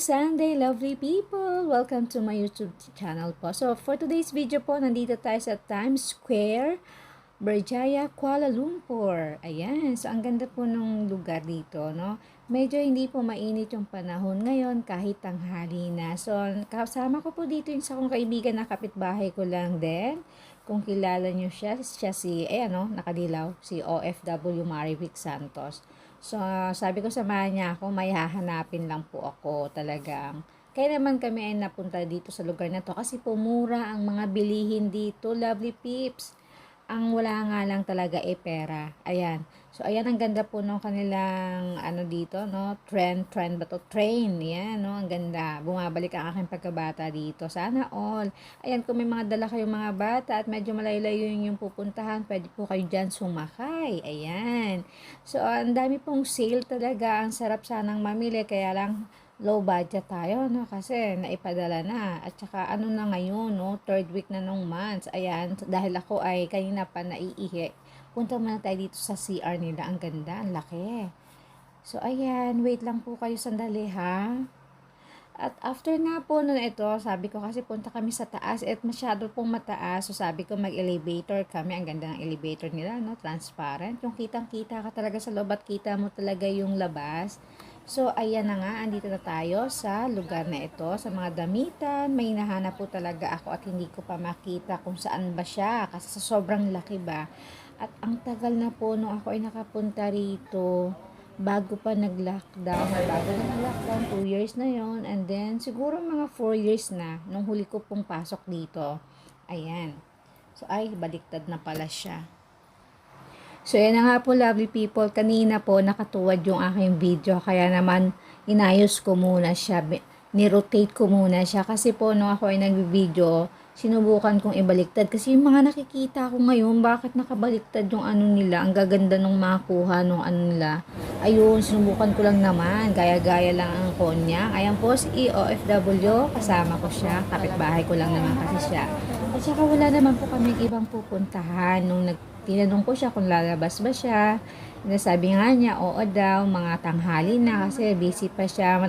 Sunday, lovely people! Welcome to my YouTube channel po. So, for today's video po, nandito tayo sa Times Square, Berjaya, Kuala Lumpur. Ayan, so ang ganda po nung lugar dito, no? Medyo hindi po mainit yung panahon ngayon kahit tanghali na. So, kasama ko po dito yung isa kong kaibigan na kapitbahay ko lang din. Kung kilala nyo siya, si, nakadilaw, si OFW Marivic Santos. So, sabi ko samahan niya ako, may hahanapin lang po ako talagang. Kaya naman kami ay napunta dito sa lugar na to kasi pumura ang mga bilihin dito, lovely peeps. Ang wala nga lang talaga pera. Ayan. So, ayan ang ganda po ng kanilang dito, no? Trend ba to? Train. Yan, no? Ang ganda. Bumabalik ang aking pagkabata dito. Sana all. Ayan, kung may mga dala kayong mga bata at medyo malayo-layo yung pupuntahan, pwede po kayo dyan sumakay. Ayan. So, ang dami pong sale talaga. Ang sarap sanang mamili. Kaya lang, low budget tayo, no? Kasi naipadala na. At saka na ngayon, no? Third week na nung months. Ayan, dahil ako ay kanina pa naiihi. Punta muna tayo dito sa CR nila. Ang ganda, ang laki. So, ayan, wait lang po kayo sandali, ha? At after nga po nun ito, sabi ko kasi punta kami sa taas at masyado pong mataas. So, sabi ko mag-elevator kami. Ang ganda ng elevator nila, no? Transparent. Yung kitang-kita ka talaga sa loob at kita mo talaga yung labas. So, ayan na nga, andito na tayo sa lugar na ito, sa mga damitan. May hinahanap po talaga ako at hindi ko pa makita kung saan ba siya kasi sa sobrang laki ba. At ang tagal na po nung ako ay nakapunta rito, bago pa nag-lockdown, 2 years na yon, and then siguro mga 4 years na nung huli ko pong pasok dito. Ayan. So, ay, baliktad na pala siya. So, yan na nga po, lovely people. Kanina po, nakatuwad yung aking video. Kaya naman, inayos ko muna siya. Nirotate ko muna siya. Kasi po, nung ako ay nag-video, sinubukan kong ibaliktad. Kasi yung mga nakikita ko ngayon, bakit nakabaliktad yung nila? Ang gaganda nung makuha nung nila. Ayun, sinubukan ko lang naman. Gaya-gaya lang ang konya. Ayan po, si OFW. Kasama ko siya. Kapitbahay ko lang naman kasi siya. At saka wala naman po kami ibang pupuntahan nung tinanong ko siya kung lalabas ba siya. Sabi nga niya, oo daw, mga tanghali na kasi busy pa siya,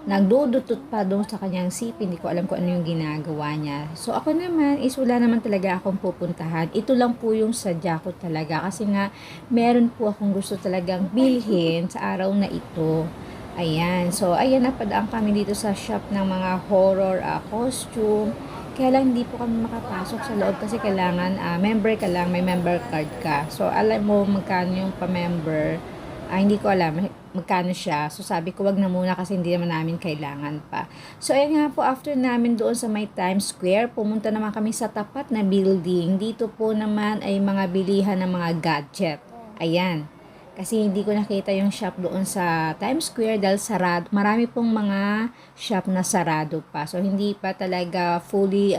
nagdudutot pa doon sa kanyang sip. Hindi ko alam kung ano yung ginagawa niya. So ako naman, wala naman talaga akong pupuntahan. Ito lang po yung sadya ko talaga kasi nga, meron po akong gusto talagang bilhin sa araw na ito. Ayan, so ayan, napadaan kami dito sa shop ng mga horror costume. Kaya lang hindi po kami makapasok sa loob kasi kailangan member ka lang, may member card ka. So, alam mo magkano yung pa-member. Hindi ko alam magkano siya. So, sabi ko wag na muna kasi hindi naman namin kailangan pa. So, ayan nga po, after namin doon sa may Times Square, pumunta naman kami sa tapat na building. Dito po naman ay mga bilihan ng mga gadget. Ayan. Kasi hindi ko nakita yung shop doon sa Times Square dahil sarado. Marami pong mga shop na sarado pa. So, hindi pa talaga fully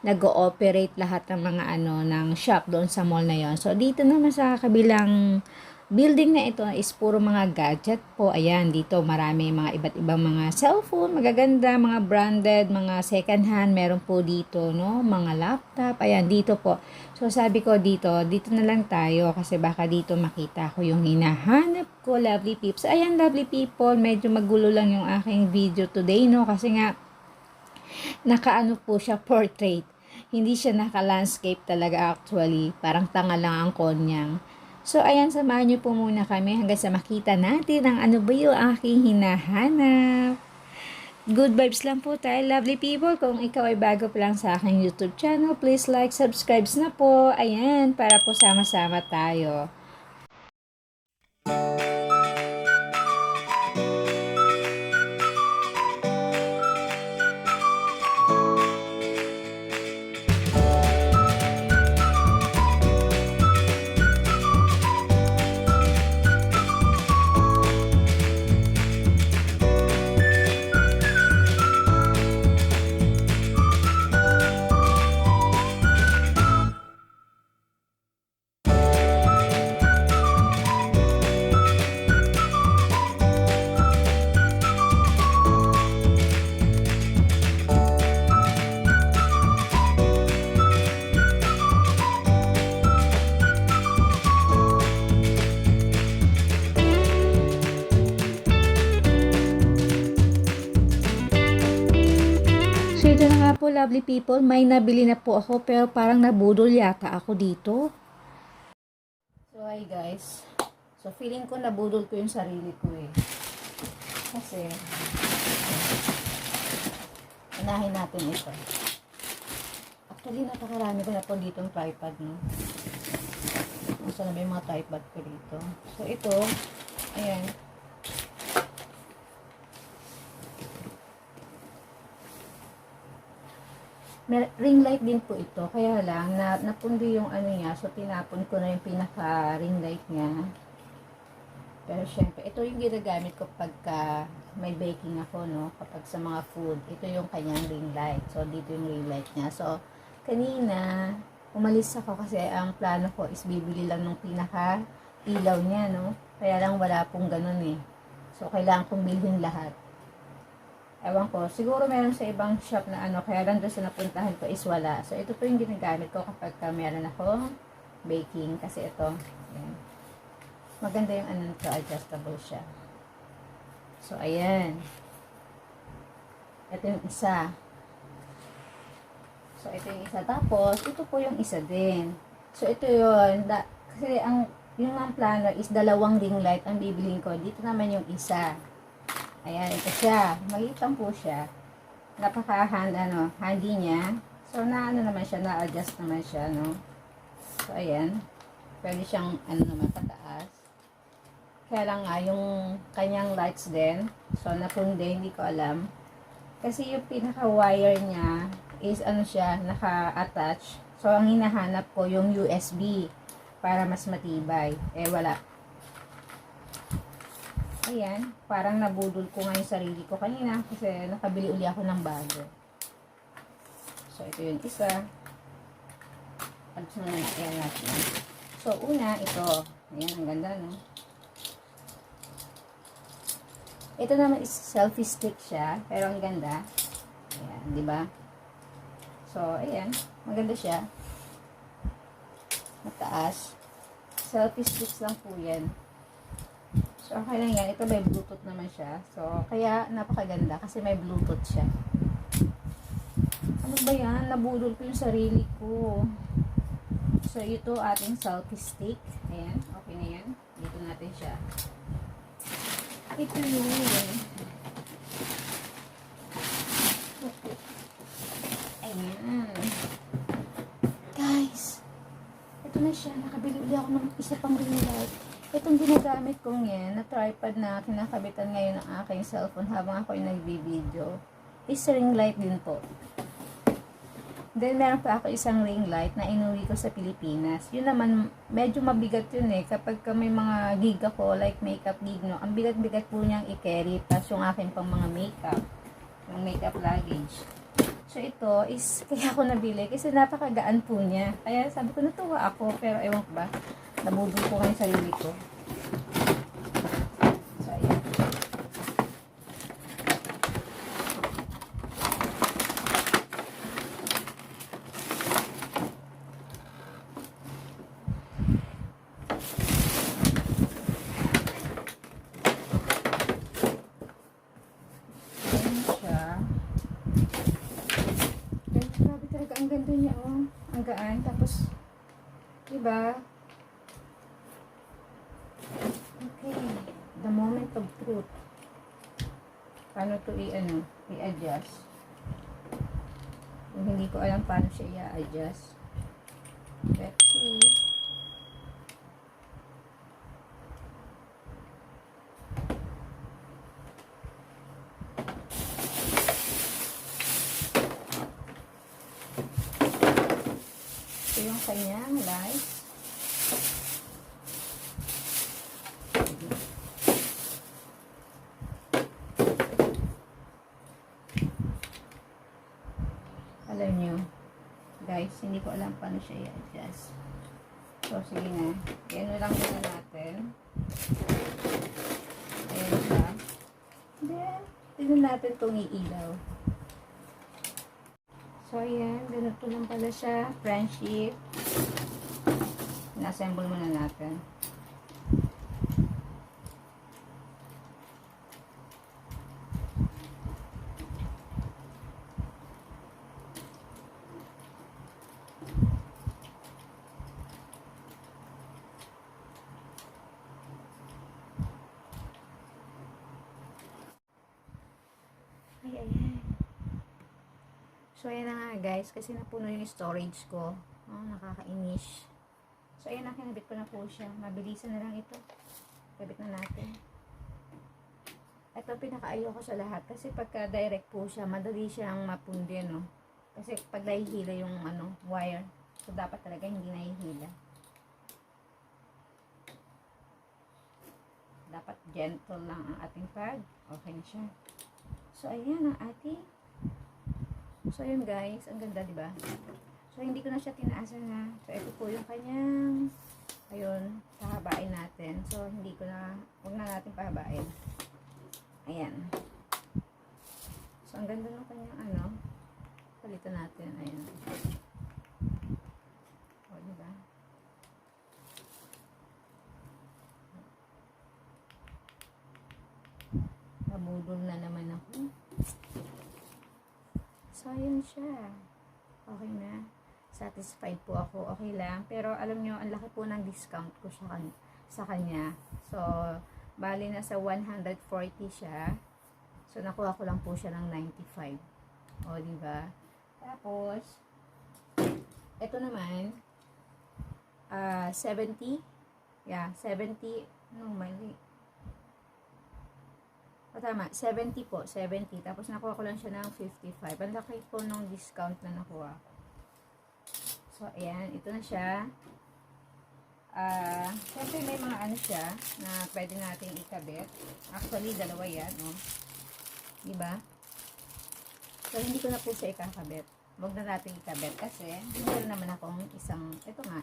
nag-ooperate lahat ng mga ng shop doon sa mall na yon. So, dito naman sa kabilang building na ito is puro mga gadget po. Ayan, dito marami mga iba't ibang mga cellphone, magaganda, mga branded, mga second hand. Meron po dito, no? Mga laptop. Ayan, dito po. So, sabi ko dito na lang tayo kasi baka dito makita ko yung hinahanap ko, lovely peeps. Ayan, lovely people, medyo magulo lang yung aking video today, no? Kasi nga, nakaano po siya, portrait. Hindi siya naka-landscape talaga actually. Parang tanga lang ang konyang. So, ayan, samahan niyo po muna kami hanggang sa makita natin ang ano ba yung aking hinahanap. Good vibes lang po tayo, lovely people. Kung ikaw ay bago pa lang sa aking YouTube channel, please like, subscribe na po. Ayan, para po sama-sama tayo. So ito na nga po, lovely people, may nabili na po ako pero parang nabudol yata ako dito. So hi guys, so feeling ko nabudol ko yung sarili ko eh. Kasi unahin natin ito. Actually napakarami ko na po ditong tripod, no? Saan na ba yung mga tripod ko dito? So ito, ayan. Ring light din po ito. Kaya lang, napundi yung ano niya. So, tinapon ko na yung pinaka ring light niya. Pero, syempre, ito yung ginagamit ko pagka may baking ako, no? Kapag sa mga food, ito yung kanyang ring light. So, dito yung ring light niya. So, kanina, umalis ako kasi ang plano ko is bibili lang ng pinaka ilaw niya, no? Kaya lang, wala pong ganun eh. So, kailangan kong bilhin lahat. Ewan ko, siguro meron sa ibang shop na ano, kaya lang doon sa napuntahan ko is wala. So, ito po yung ginagamit ko kapag meron ako baking. Kasi ito, ayan. Maganda yung ano to, adjustable siya. So, ayan. Ito yung isa. So, ito yung isa. Tapos, ito po yung isa din. So, ito yun. Kasi yung ang plano is dalawang ring light ang bibiling ko. Dito naman yung isa. Ayan, ito siya. Malitan po siya. Handy niya. So, naman siya, na-adjust naman siya, no? So, ayan. Pwede siyang, naman, pataas. Kaya lang nga, yung kanyang lights din. So, napundi, hindi ko alam. Kasi yung pinaka-wire niya is, siya, naka-attach. So, ang hinahanap ko, yung USB. Para mas matibay. Eh, wala. Ayan, parang nabudol ko nga yung sarili ko kanina kasi nakabili uli ako ng bago. So, ito yung isa. Alis mo na natin. So, una, ito. Ayan, ang ganda, no? Ito naman is selfie stick siya, pero ang ganda. Ayan, di ba? So, ayan, maganda siya. Mataas. Selfie sticks lang po yan. So, okay lang yan. Ito may Bluetooth naman siya. So, kaya napakaganda kasi may Bluetooth siya. Ano ba yan? Nabudol ko yung sarili ko. So, ito ating selfie stick. Ayan. Okay na yan. Dito natin siya. Ito yun. Ayan. Guys. Ito na siya. Nakabili ulit ako ng isa pang ring light. Itong ginagamit kong yan, na tripod na kinakabitan ngayon ng aking cellphone habang ako yung nagbibideo, is ring light din po. Then, meron pa ako isang ring light na inuwi ko sa Pilipinas. Yun naman, medyo mabigat yun eh. Kapag may mga gig ako, like makeup gig, no, ang bigat-bigat po niyang i-carry, plus yung aking pang mga makeup, yung makeup luggage. So, ito is, kaya ako nabili, kasi napakagaan po niya. Kaya sabi ko, natuwa ako, pero ewan ko ba, nabudol ko ngayon sarili ko. So, ayan. Ayan siya. Ayan, grabe talaga. Ang ganda niya, oh. Ang gaan. Tapos, diba? Okay. The moment of truth. Paano to i-adjust? Kung hindi ko alam paano siya i-adjust. Let's see. Ito yung kanyang lights. Alam nyo, guys, hindi ko alam paano siya i-adjust. So, sige na. Yan lang muna natin. Ayan siya. Then, tignan natin itong iilaw. So, ayan. Ganito lang pala siya. Friendship. Na-assemble muna natin. So, ayan na nga guys, kasi napuno yung storage ko. Oh, nakakainis. So, ayan na, kinabit ko na po siya. Mabilisan na lang ito. Kabit na natin. Ito pinakaayaw ko sa lahat. Kasi pagka direct po siya, madali siyang mapundi, no? Kasi pag nahihila yung wire. So, dapat talaga hindi nahihila. Dapat gentle lang ang ating pag. Okay na siya. So, ayan ang ating. So, ayun guys. Ang ganda, diba? So, hindi ko na siya tinaasan na. So, ito po yung kanyang, ayun, pahabain natin. So, hindi ko na, huwag na natin pahabain. Ayan. So, ang ganda ng kanyang, palitan natin. Ayan. O, diba? Nabudol na naman ako. So, ayan siya. Okay na. Satisfied po ako. Okay lang. Pero, alam nyo, ang laki po ng discount ko sa kanya. So, bali na sa 140 siya. So, nakuha ko lang po siya ng 95. O, diba? Tapos, ito naman, 70. Yeah, 70. No, mali. O, tama. 70 po. 70. Tapos, nakuha ko lang siya ng 55. Ang laki po ng discount na nakuha. So, ayan. Ito na siya. Siyempre, may mga siya na pwede nating ikabit. Actually, dalawa yan, no? Diba? So, hindi ko na po siya ikakabit. Huwag na natin ikabit kasi meron naman akong isang, ito nga,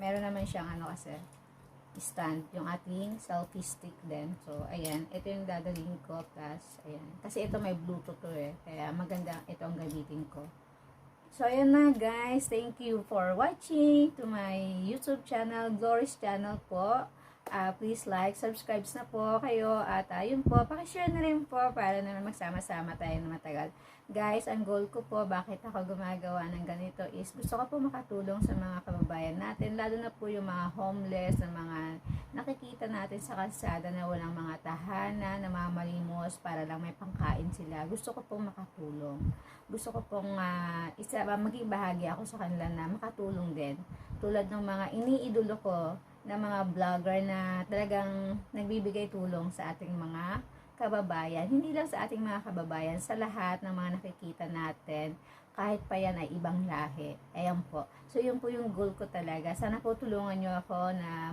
meron naman siyang kasi, stand, yung ating selfie stick din. So, ayan, ito yung dadalhin ko, plus, ayan. Kasi ito may Bluetooth to kaya maganda ito ang gamitin ko. So, ayan na guys, thank you for watching to my YouTube channel, Glory's channel po. Please like, subscribe na po kayo at yun po, pakishare na rin po para naman magsama-sama tayo na matagal. Guys, ang goal ko po, bakit ako gumagawa ng ganito is gusto ko po makatulong sa mga kababayan natin, lalo na po yung mga homeless, na mga nakikita natin sa kalsada na walang mga tahanan, na mamalimos para lang may pangkain sila. Gusto ko pong makatulong. Gusto ko pong maging bahagi ako sa kanila na makatulong din. Tulad ng mga iniidolo ko na mga vlogger na talagang nagbibigay tulong sa ating mga kababayan. Hindi lang sa ating mga kababayan, sa lahat ng mga nakikita natin, kahit pa yan ay ibang lahi. Ayan po. So, yun po yung goal ko talaga. Sana po tulungan nyo ako na